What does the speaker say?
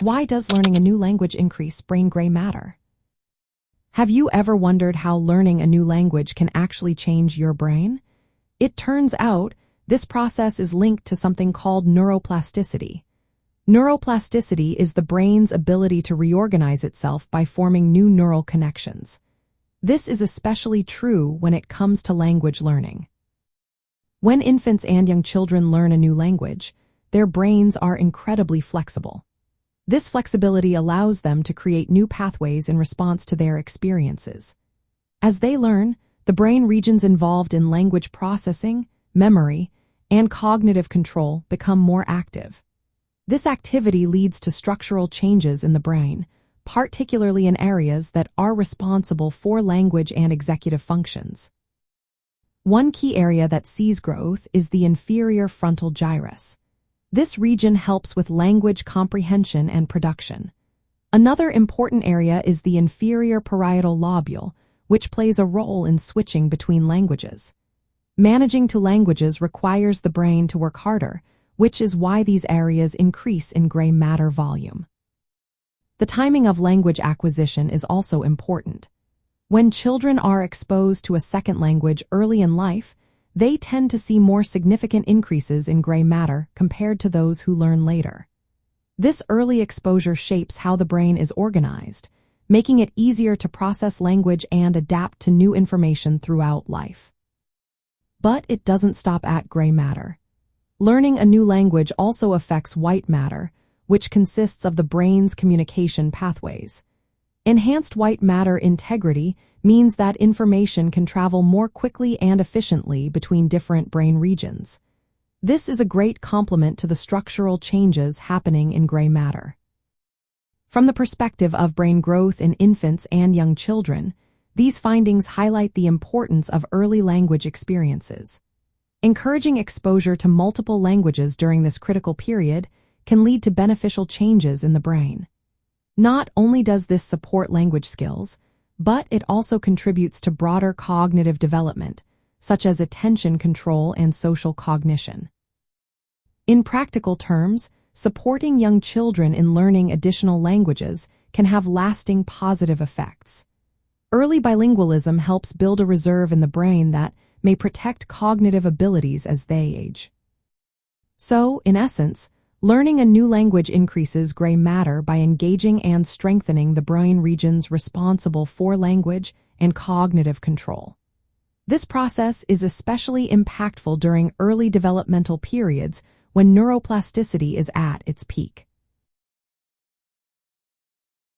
Why does learning a new language increase brain gray matter? Have you ever wondered how learning a new language can actually change your brain? It turns out this process is linked to something called neuroplasticity. Neuroplasticity is the brain's ability to reorganize itself by forming new neural connections. This is especially true when it comes to language learning. When infants and young children learn a new language, their brains are incredibly flexible. This flexibility allows them to create new pathways in response to their experiences. As they learn, the brain regions involved in language processing, memory, and cognitive control become more active. This activity leads to structural changes in the brain, particularly in areas that are responsible for language and executive functions. One key area that sees growth is the inferior frontal gyrus. This region helps with language comprehension and production. Another important area is the inferior parietal lobule, which plays a role in switching between languages. Managing two languages requires the brain to work harder, which is why these areas increase in gray matter volume. The timing of language acquisition is also important. When children are exposed to a second language early in life, they tend to see more significant increases in gray matter compared to those who learn later. This early exposure shapes how the brain is organized, making it easier to process language and adapt to new information throughout life. But it doesn't stop at gray matter. Learning a new language also affects white matter, which consists of the brain's communication pathways. Enhanced white matter integrity means that information can travel more quickly and efficiently between different brain regions. This is a great complement to the structural changes happening in gray matter. From the perspective of brain growth in infants and young children, these findings highlight the importance of early language experiences. Encouraging exposure to multiple languages during this critical period can lead to beneficial changes in the brain. Not only does this support language skills, but it also contributes to broader cognitive development, such as attention control and social cognition. In practical terms, supporting young children in learning additional languages can have lasting positive effects. Early bilingualism helps build a reserve in the brain that may protect cognitive abilities as they age. So, in essence, learning a new language increases gray matter by engaging and strengthening the brain regions responsible for language and cognitive control. This process is especially impactful during early developmental periods when neuroplasticity is at its peak.